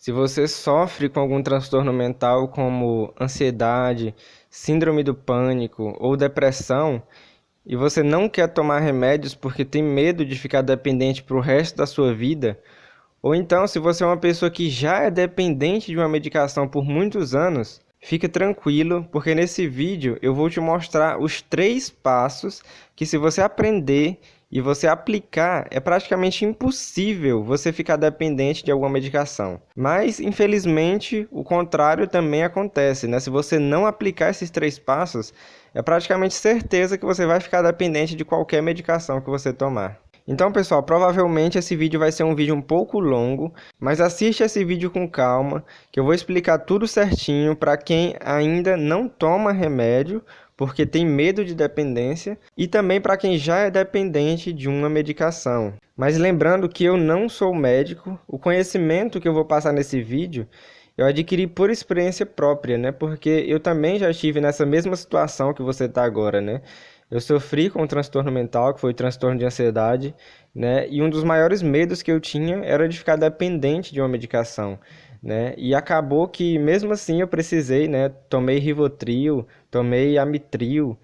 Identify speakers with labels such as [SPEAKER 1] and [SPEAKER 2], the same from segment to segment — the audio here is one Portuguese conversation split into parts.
[SPEAKER 1] Se você sofre com algum transtorno mental como ansiedade, síndrome do pânico ou depressão, e você não quer tomar remédios porque tem medo de ficar dependente para o resto da sua vida, ou então se você é uma pessoa que já é dependente de uma medicação por muitos anos, fica tranquilo, porque nesse vídeo eu vou te mostrar os 3 passos que, se você aprender e você aplicar, é praticamente impossível você ficar dependente de alguma medicação. Mas, infelizmente, o contrário também acontece, né? Se você não aplicar esses 3 passos, é praticamente certeza que você vai ficar dependente de qualquer medicação que você tomar. Então, pessoal, provavelmente esse vídeo vai ser um vídeo um pouco longo, mas assiste esse vídeo com calma, que eu vou explicar tudo certinho para quem ainda não toma remédio, porque tem medo de dependência, e também para quem já é dependente de uma medicação. Mas lembrando que eu não sou médico, o conhecimento que eu vou passar nesse vídeo eu adquiri por experiência própria, né? Porque eu também já estive nessa mesma situação que você está agora, né? Eu sofri com um transtorno mental, que foi o transtorno de ansiedade, né? E um dos maiores medos que eu tinha era de ficar dependente de uma medicação, né? E acabou que, mesmo assim, eu precisei, né? Tomei Rivotril, tomei Amitril,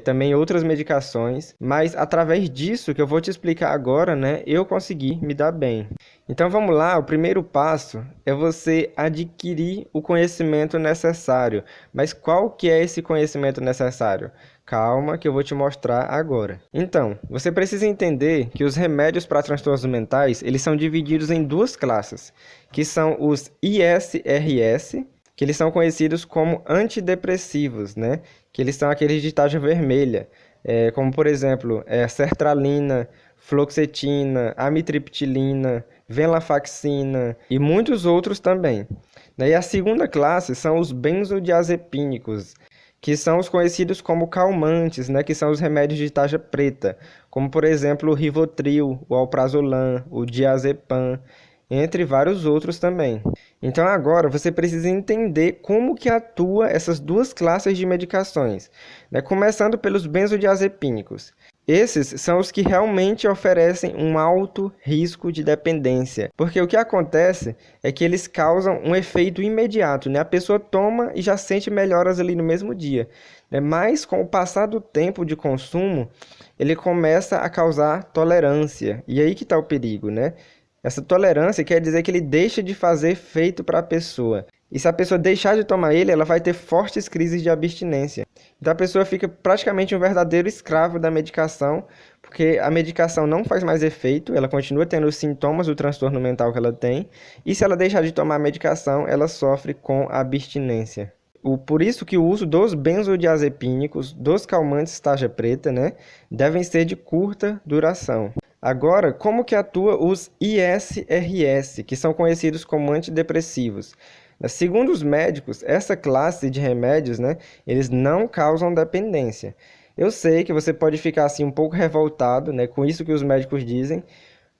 [SPEAKER 1] também outras medicações, mas através disso que eu vou te explicar agora, né? Eu consegui me dar bem. Então vamos lá, o primeiro passo é você adquirir o conhecimento necessário. Mas qual que é esse conhecimento necessário? Calma que eu vou te mostrar agora. Então, você precisa entender que os remédios para transtornos mentais, eles são divididos em 2 classes, que são os ISRS, que eles são conhecidos como antidepressivos, né? Que eles são aqueles de taxa vermelha, como por exemplo, sertralina, fluoxetina, amitriptilina, venlafaxina e muitos outros também. E a segunda classe são os benzodiazepínicos, que são os conhecidos como calmantes, né, que são os remédios de tarja preta, como por exemplo o Rivotril, o Alprazolam, o Diazepam, entre vários outros também. Então agora você precisa entender como que atua essas 2 classes de medicações, né, começando pelos benzodiazepínicos. Esses são os que realmente oferecem um alto risco de dependência, porque o que acontece é que eles causam um efeito imediato, né? A pessoa toma e já sente melhoras ali no mesmo dia, né? Mas com o passar do tempo de consumo, ele começa a causar tolerância, e aí que está o perigo, né? Essa tolerância quer dizer que ele deixa de fazer efeito para a pessoa. E se a pessoa deixar de tomar ele, ela vai ter fortes crises de abstinência. Então a pessoa fica praticamente um verdadeiro escravo da medicação, porque a medicação não faz mais efeito, ela continua tendo os sintomas do transtorno mental que ela tem, e se ela deixar de tomar a medicação, ela sofre com abstinência. Por isso que o uso dos benzodiazepínicos, dos calmantes tarja preta, né, devem ser de curta duração. Agora, como que atua os ISRS, que são conhecidos como antidepressivos? Segundo os médicos, essa classe de remédios, né, eles não causam dependência. Eu sei que você pode ficar assim um pouco revoltado, né, com isso que os médicos dizem,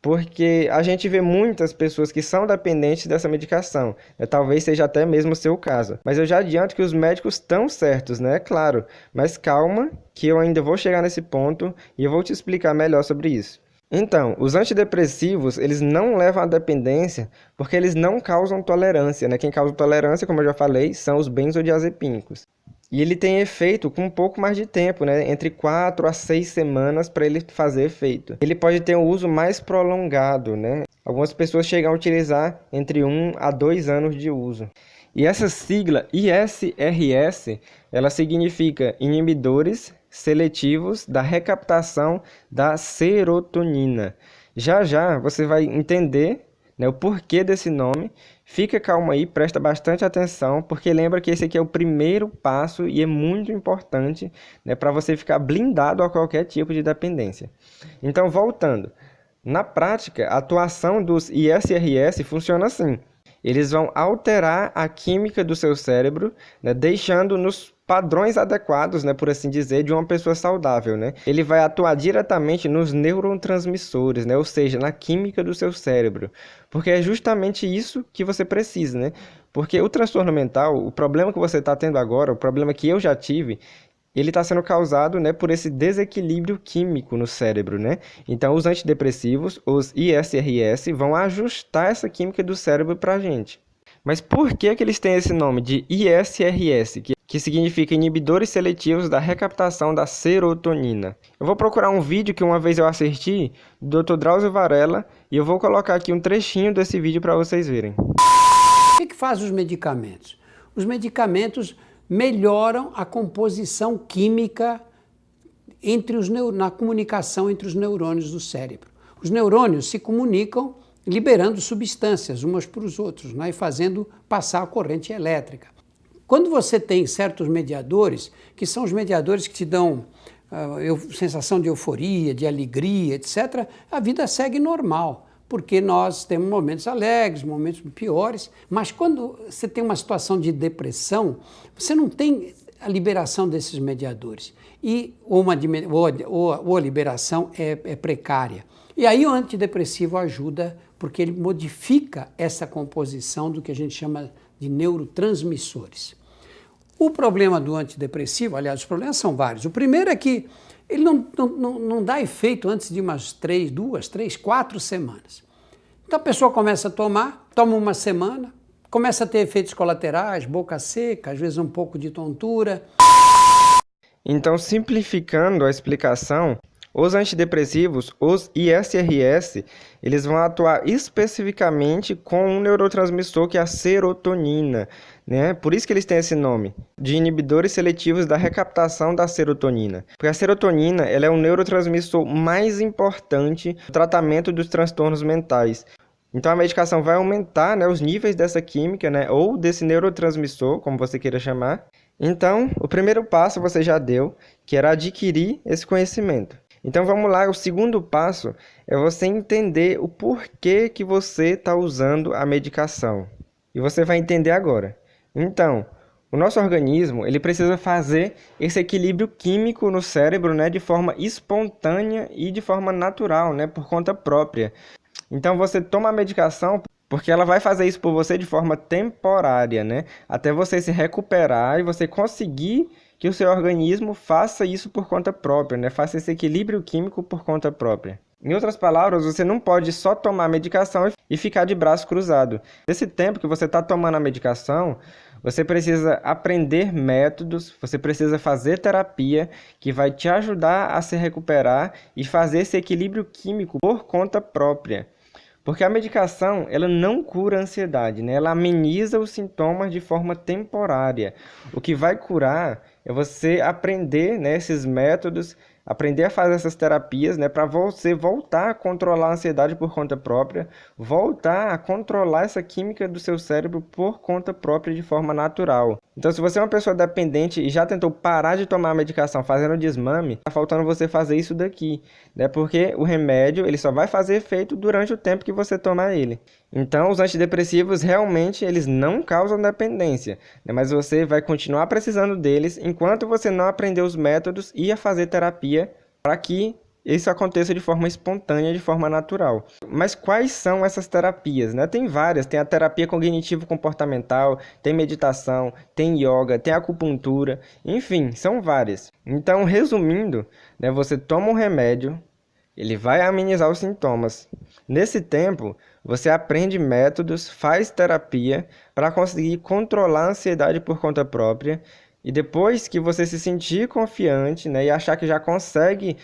[SPEAKER 1] porque a gente vê muitas pessoas que são dependentes dessa medicação, né? Talvez seja até mesmo o seu caso. Mas eu já adianto que os médicos estão certos, né? Claro, mas calma que eu ainda vou chegar nesse ponto e eu vou te explicar melhor sobre isso. Então, os antidepressivos, eles não levam à dependência porque eles não causam tolerância, né? Quem causa tolerância, como eu já falei, são os benzodiazepínicos. E ele tem efeito com um pouco mais de tempo, né? Entre 4 a 6 semanas para ele fazer efeito. Ele pode ter um uso mais prolongado, né? Algumas pessoas chegam a utilizar entre 1 a 2 anos de uso. E essa sigla ISRS, ela significa inibidores seletivos da recaptação da serotonina. Já já você vai entender, né, o porquê desse nome. Fica calmo aí, presta bastante atenção, porque lembra que esse aqui é o primeiro passo e é muito importante, né, para você ficar blindado a qualquer tipo de dependência. Então, voltando. Na prática, a atuação dos ISRS funciona assim. Eles vão alterar a química do seu cérebro, né, deixando nos padrões adequados, né, por assim dizer, de uma pessoa saudável, né? Ele vai atuar diretamente nos neurotransmissores, né, ou seja, na química do seu cérebro, porque é justamente isso que você precisa, né? Porque o transtorno mental, o problema que você está tendo agora, o problema que eu já tive, ele está sendo causado, né, por esse desequilíbrio químico no cérebro, né? Então, os antidepressivos, os ISRS, vão ajustar essa química do cérebro para a gente. Mas por que que eles têm esse nome de ISRS, que significa inibidores seletivos da recaptação da serotonina? Eu vou procurar um vídeo que uma vez eu assisti do Dr. Drauzio Varella e eu vou colocar aqui um trechinho desse vídeo para vocês verem.
[SPEAKER 2] O que faz os medicamentos? Os medicamentos melhoram a composição química na comunicação entre os neurônios do cérebro. Os neurônios se comunicam liberando substâncias umas para os outros, né, e fazendo passar a corrente elétrica. Quando você tem certos mediadores, que são os mediadores que te dão sensação de euforia, de alegria, etc., a vida segue normal, porque nós temos momentos alegres, momentos piores, mas quando você tem uma situação de depressão, você não tem a liberação desses mediadores, ou a liberação é precária. E aí o antidepressivo ajuda, porque ele modifica essa composição do que a gente chama de neurotransmissores. O problema do antidepressivo, aliás, os problemas são vários. O primeiro é que ele não dá efeito antes de umas 4 semanas. Então a pessoa começa a toma uma semana, começa a ter efeitos colaterais, boca seca, às vezes um pouco de tontura.
[SPEAKER 1] Então, simplificando a explicação, os antidepressivos, os ISRS, eles vão atuar especificamente com um neurotransmissor que é a serotonina, né? Por isso que eles têm esse nome, de inibidores seletivos da recaptação da serotonina. Porque a serotonina, ela é o neurotransmissor mais importante no tratamento dos transtornos mentais. Então a medicação vai aumentar, né, os níveis dessa química, né, ou desse neurotransmissor, como você queira chamar. Então, o primeiro passo você já deu, que era adquirir esse conhecimento. Então vamos lá, o segundo passo é você entender o porquê que você está usando a medicação. E você vai entender agora. Então, o nosso organismo ele precisa fazer esse equilíbrio químico no cérebro, né, de forma espontânea e de forma natural, né, por conta própria. Então você toma a medicação porque ela vai fazer isso por você de forma temporária, né, até você se recuperar e você conseguir que o seu organismo faça isso por conta própria, né? Faça esse equilíbrio químico por conta própria. Em outras palavras, você não pode só tomar a medicação e ficar de braço cruzado. Nesse tempo que você está tomando a medicação, você precisa aprender métodos, você precisa fazer terapia que vai te ajudar a se recuperar e fazer esse equilíbrio químico por conta própria. Porque a medicação, ela não cura a ansiedade, né? Ela ameniza os sintomas de forma temporária. O que vai curar é você aprender, né, esses métodos, aprender a fazer essas terapias, né, para você voltar a controlar a ansiedade por conta própria, voltar a controlar essa química do seu cérebro por conta própria de forma natural. Então, se você é uma pessoa dependente e já tentou parar de tomar a medicação fazendo desmame, está faltando você fazer isso daqui, né, porque o remédio ele só vai fazer efeito durante o tempo que você tomar ele. Então, os antidepressivos realmente eles não causam dependência, né, mas você vai continuar precisando deles enquanto você não aprender os métodos e a fazer terapia para que isso aconteça de forma espontânea, de forma natural. Mas quais são essas terapias, né? Tem várias, tem a terapia cognitivo-comportamental, tem meditação, tem yoga, tem acupuntura, enfim, são várias. Então, resumindo, né, você toma um remédio, ele vai amenizar os sintomas. Nesse tempo, você aprende métodos, faz terapia para conseguir controlar a ansiedade por conta própria. E depois que você se sentir confiante, né, e achar que já consegue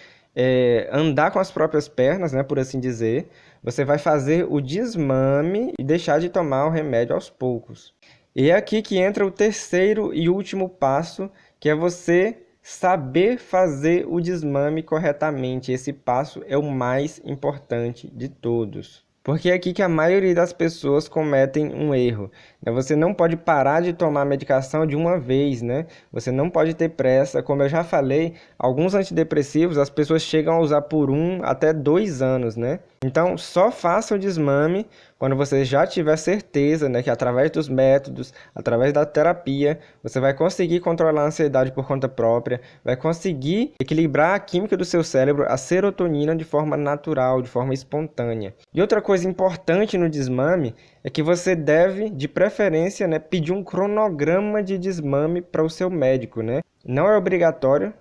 [SPEAKER 1] andar com as próprias pernas, né, por assim dizer, você vai fazer o desmame e deixar de tomar o remédio aos poucos. E é aqui que entra o terceiro e último passo, que é você saber fazer o desmame corretamente. Esse passo é o mais importante de todos. Porque é aqui que a maioria das pessoas cometem um erro. Você não pode parar de tomar a medicação de uma vez, né? Você não pode ter pressa. Como eu já falei, alguns antidepressivos as pessoas chegam a usar por 1 até 2 anos, né? Então, só faça o desmame quando você já tiver certeza, né, que através dos métodos, através da terapia, você vai conseguir controlar a ansiedade por conta própria, vai conseguir equilibrar a química do seu cérebro, a serotonina, de forma natural, de forma espontânea. E outra coisa importante no desmame é que você deve, de preferência, né, pedir um cronograma de desmame para o seu médico, né? Não é obrigatório,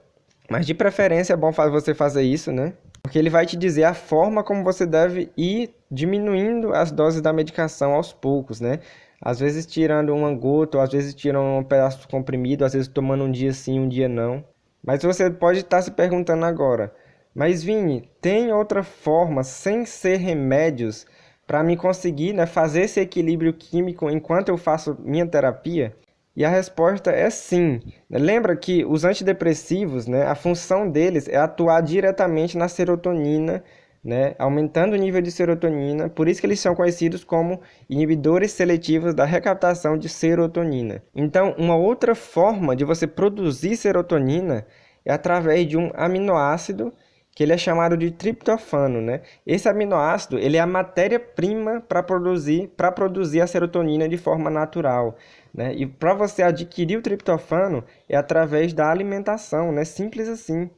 [SPEAKER 1] mas de preferência é bom você fazer isso, né? Porque ele vai te dizer a forma como você deve ir diminuindo as doses da medicação aos poucos, né? Às vezes tirando uma gota, ou às vezes tirando um pedaço comprimido, às vezes tomando um dia sim, um dia não. Mas você pode estar se perguntando agora, mas Vini, tem outra forma, sem ser remédios, para me conseguir, né, fazer esse equilíbrio químico enquanto eu faço minha terapia? E a resposta é sim. Lembra que os antidepressivos, né, a função deles é atuar diretamente na serotonina, né, aumentando o nível de serotonina, por isso que eles são conhecidos como inibidores seletivos da recaptação de serotonina. Então, uma outra forma de você produzir serotonina é através de um aminoácido que ele é chamado de triptofano, né? Esse aminoácido, ele é a matéria-prima para produzir a serotonina de forma natural, né? E para você adquirir o triptofano é através da alimentação, né? Simples assim.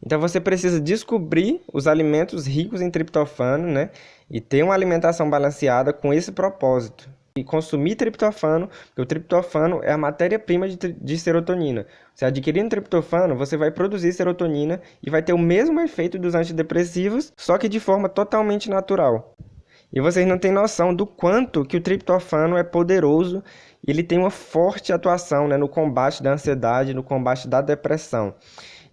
[SPEAKER 1] Então você precisa descobrir os alimentos ricos em triptofano, né? E ter uma alimentação balanceada com esse propósito. E consumir triptofano, porque o triptofano é a matéria-prima de serotonina. Você adquirindo triptofano, você vai produzir serotonina e vai ter o mesmo efeito dos antidepressivos, só que de forma totalmente natural. E vocês não têm noção do quanto que o triptofano é poderoso e ele tem uma forte atuação, né, no combate da ansiedade, no combate da depressão.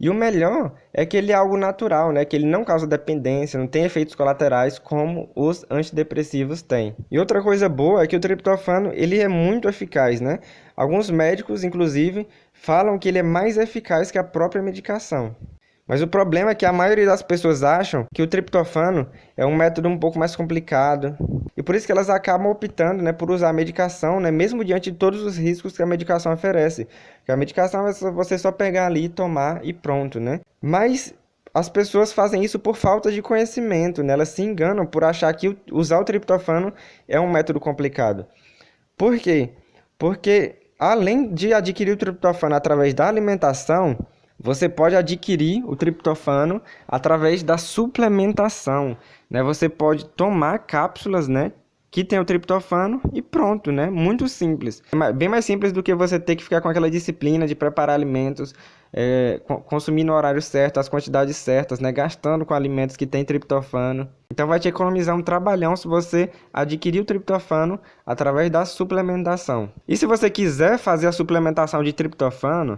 [SPEAKER 1] E o melhor é que ele é algo natural, né? Que ele não causa dependência, não tem efeitos colaterais como os antidepressivos têm. E outra coisa boa é que o triptofano ele é muito eficaz, né? Alguns médicos, inclusive, falam que ele é mais eficaz que a própria medicação. Mas o problema é que a maioria das pessoas acham que o triptofano é um método um pouco mais complicado. E por isso que elas acabam optando, né, por usar a medicação, né, mesmo diante de todos os riscos que a medicação oferece. Porque a medicação é você só pegar ali, tomar e pronto, né? Mas as pessoas fazem isso por falta de conhecimento, né? Elas se enganam por achar que usar o triptofano é um método complicado. Por quê? Porque além de adquirir o triptofano através da alimentação, você pode adquirir o triptofano através da suplementação, né? Você pode tomar cápsulas, né, que tem o triptofano e pronto, né? Muito simples. Bem mais simples do que você ter que ficar com aquela disciplina de preparar alimentos, consumir no horário certo, as quantidades certas, né? Gastando com alimentos que tem triptofano. Então vai te economizar um trabalhão se você adquirir o triptofano através da suplementação. E se você quiser fazer a suplementação de triptofano,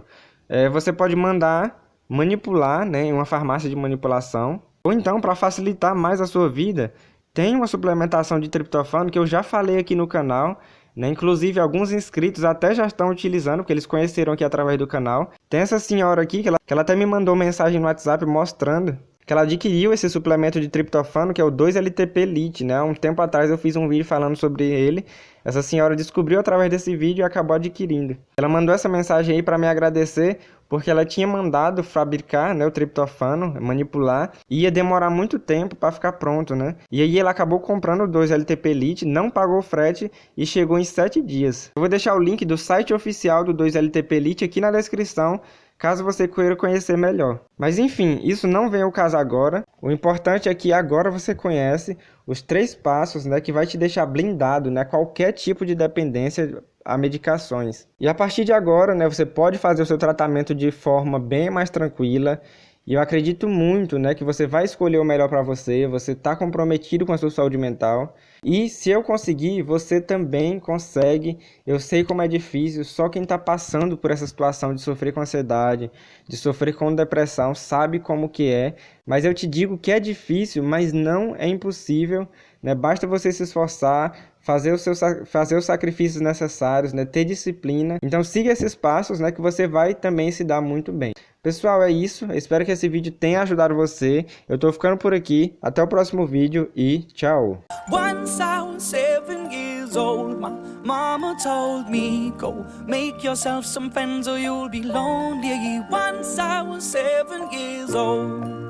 [SPEAKER 1] você pode mandar manipular, né, em uma farmácia de manipulação. Ou então, para facilitar mais a sua vida, tem uma suplementação de triptofano que eu já falei aqui no canal, né? Inclusive, alguns inscritos até já estão utilizando, porque eles conheceram aqui através do canal. Tem essa senhora aqui, que ela até me mandou mensagem no WhatsApp mostrando que ela adquiriu esse suplemento de triptofano, que é o 2-LTP Elite, né? Há um tempo atrás eu fiz um vídeo falando sobre ele. Essa senhora descobriu através desse vídeo e acabou adquirindo. Ela mandou essa mensagem aí para me agradecer, porque ela tinha mandado fabricar, né, o triptofano, manipular, e ia demorar muito tempo para ficar pronto, né? E aí ela acabou comprando o 2-LTP Elite, não pagou frete e chegou em 7 dias. Eu vou deixar o link do site oficial do 2-LTP Elite aqui na descrição, caso você queira conhecer melhor. Mas enfim, isso não vem ao caso agora. O importante é que agora você conhece os 3 passos, né, que vai te deixar blindado, né, qualquer tipo de dependência a medicações. E a partir de agora, né, você pode fazer o seu tratamento de forma bem mais tranquila. E eu acredito muito, né, que você vai escolher o melhor para você, você está comprometido com a sua saúde mental. E se eu conseguir, você também consegue. Eu sei como é difícil, só quem está passando por essa situação de sofrer com ansiedade, de sofrer com depressão, sabe como que é. Mas eu te digo que é difícil, mas não é impossível, né? Basta você se esforçar, fazer os sacrifícios necessários, né? Ter disciplina. Então siga esses passos, né, que você vai também se dar muito bem. Pessoal, é isso. Eu espero que esse vídeo tenha ajudado você. Eu tô ficando por aqui. Até o próximo vídeo e tchau!
[SPEAKER 3] Once I was 7 years old, my mama told me, go make yourself some friends or you'll be lonely. Once I was 7 years old.